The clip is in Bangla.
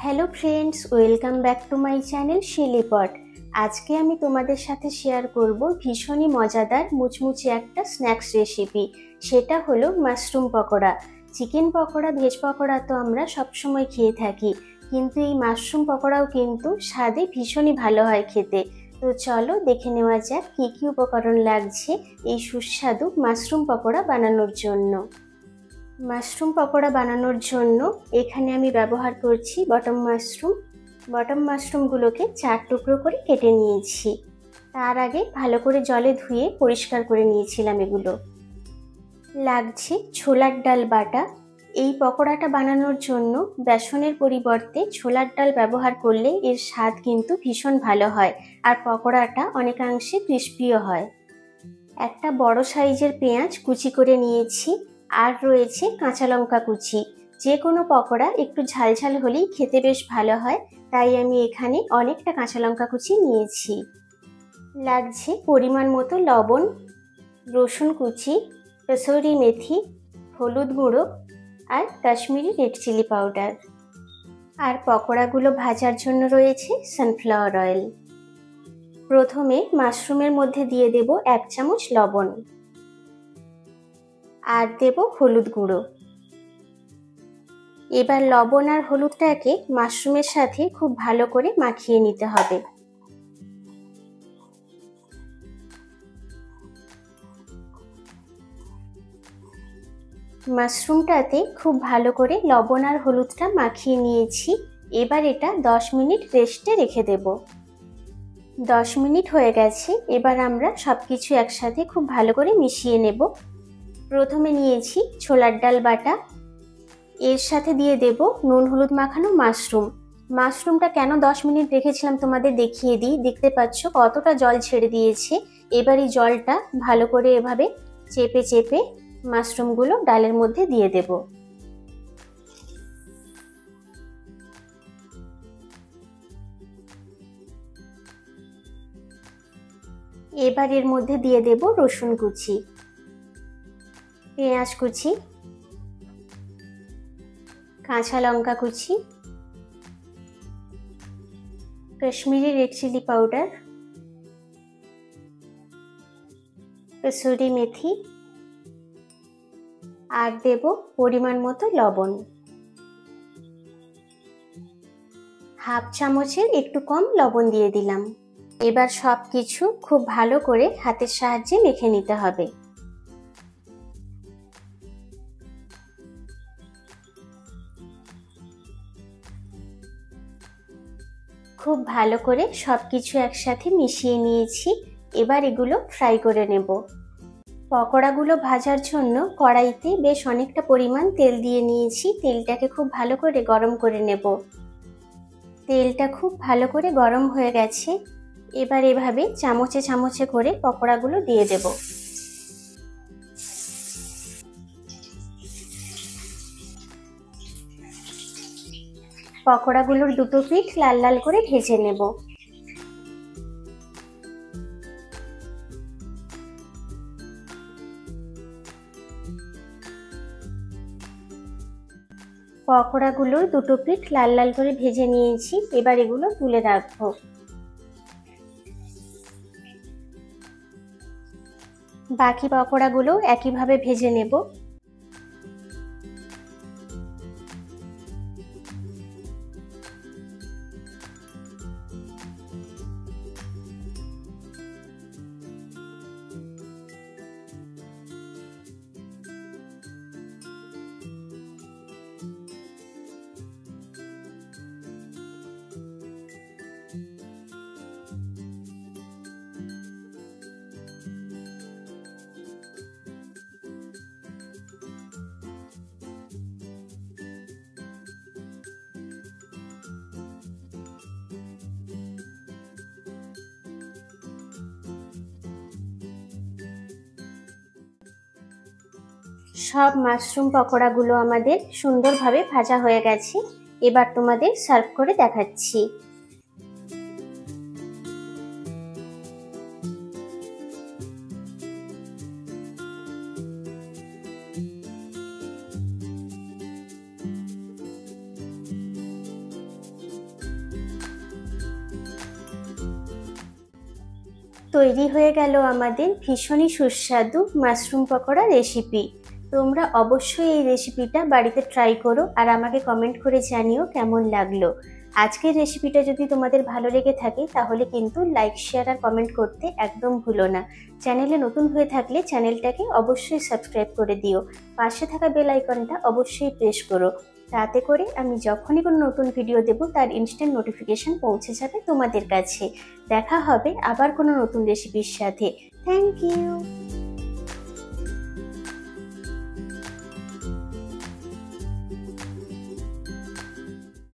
Hello friends, welcome back to my channel Shilipot. আজকে আমি তোমাদের সাথে শেয়ার করব ভীষণই মজাদার মুচমুচে একটা স্ন্যাক্স রেসিপি। সেটা হলো mushroom pakora. Chicken pakora, veg pakora তো আমরা সবসময় খেয়ে থাকি, কিন্তু এই মাশরুম পকোড়াও কিন্তু স্বাদে ভীষণই ভালো হয় খেতে। তো চলো দেখে নেওয়া যাক কী কী উপকরণ লাগছে এই সুস্বাদু মাশরুম পকোড়া বানানোর জন্য। মাশরুম পকোড়া বানানোর জন্য এখানে আমি ব্যবহার করছি বটম মাশরুমগুলোকে 4 টুকরো করে কেটে নিয়েছি। তার আগে ভালো করে জলে ধুয়ে পরিষ্কার করে নিয়েছিলাম এগুলো। লাগছে ছোলার ডাল বাটা। এই পকোড়াটা বানানোর জন্য বেসনের পরিবর্তে ছোলার ডাল ব্যবহার করলে এর স্বাদ কিন্তু ভীষণ ভালো হয়, আর পকোড়াটা অনেকাংশে ক্রিস্পিও হয়। একটা বড় সাইজের পেঁয়াজ কুচি করে নিয়েছি, আর রয়েছে কাঁচা লঙ্কা কুচি। যে কোনো পকোড়া একটু ঝালঝাল হলেই খেতে বেশ ভালো হয়, তাই আমি এখানে অনেকটা কাঁচা লঙ্কা কুচি নিয়েছি। লাগছে পরিমাণ মতো লবণ, রসুন কুচি, কসুরি মেথি, হলুদ গুঁড়ো আর কাশ্মীরি রেড চিলি পাউডার। আর পকোড়াগুলো ভাজার জন্য রয়েছে সানফ্লাওয়ার অয়েল। প্রথমে মাশরুমের মধ্যে দিয়ে দেব 1 চামচ লবণ, আর দেব হলুদ গুঁড়ো। এবার লবণ আর হলুদটাকে মাশরুমের সাথে খুব ভালো করে মাখিয়ে নিতে হবে। মাশরুমটাতে খুব ভালো করে লবণ আর হলুদটা মাখিয়ে নিয়েছি। এবার এটা 10 মিনিট রেস্টে রেখে দেব। 10 মিনিট হয়ে গেছে। এবার আমরা সবকিছু একসাথে খুব ভালো করে মিশিয়ে নেব। প্রথমে নিয়েছি ছোলার ডাল বাটা, এর সাথে দিয়ে দেব নুন হলুদ মাখানো মাশরুমটা কেন 10 মিনিট রেখেছিলাম তোমাদের দেখিয়ে দিই। দেখতে পাচ্ছ কতটা জল ছেড়ে দিয়েছে। এবার এই জলটা ভালো করে এভাবে চেপে চেপে মাশরুমগুলো ডালের মধ্যে দিয়ে দেব। এবার এর মধ্যে দিয়ে দেব রসুন কুচি, পেঁয়াজ কুচি, কাঁচা লঙ্কা কুচি, Kashmiri red chilli powder, kasuri methi, আর দেব পরিমাণ মতো লবণ। 1/2 চামচের একটু কম লবণ দিয়ে দিলাম। এবার সব কিছু খুব ভালো করে হাতের সাহায্যে মেখে নিতে হবে। খুব ভালো করে সব কিছু একসাথে মিশিয়ে নিয়েছি। এবার এগুলো ফ্রাই করে নেব। পকোড়াগুলো ভাজার জন্য কড়াইতে বেশ অনেকটা পরিমাণ তেল দিয়ে নিয়েছি। তেলটাকে খুব ভালো করে গরম করে নেব। তেলটা খুব ভালো করে গরম হয়ে গেছে। এবার এভাবে চামচে চামচে করে পকোড়াগুলো দিয়ে দেব। পকোড়াগুলোর দুটো পিঠ লাল লাল করে ভেজে নেব। পকোড়াগুলোর দুটো পিঠ লাল লাল করে ভেজে নিয়েছি। এবার এগুলো তুলে রাখবো। বাকি পকোড়াগুলো একইভাবে ভেজে নেব। সব মাশরুম পকোড়াগুলো আমাদের সুন্দরভাবে ভাজা হয়ে গেছে। এবার তোমাদের সার্ভ করে দেখাচ্ছি। তৈরি হয়ে গেল আমাদের ভীষণই সুস্বাদু মাশরুম পকোড়া রেসিপি। তোমরা অবশ্যই এই রেসিপিটা বাড়িতে ট্রাই করো আর আমাকে কমেন্ট করে জানিও কেমন লাগলো। আজকের রেসিপিটা যদি তোমাদের ভালো লেগে থাকে তাহলে কিন্তু লাইক, শেয়ার আর কমেন্ট করতে একদম ভুলো না। চ্যানেলে নতুন হয়ে থাকলে চ্যানেলটাকে অবশ্যই সাবস্ক্রাইব করে দিও। পাশে থাকা বেল আইকনটা অবশ্যই প্রেস করো, তাতে করে আমি যখনই কোনো নতুন ভিডিও দেব তার ইনস্ট্যান্ট নোটিফিকেশন পৌঁছে যাবে তোমাদের কাছে। দেখা হবে আবার কোনো নতুন রেসিপির সাথে। Thank you.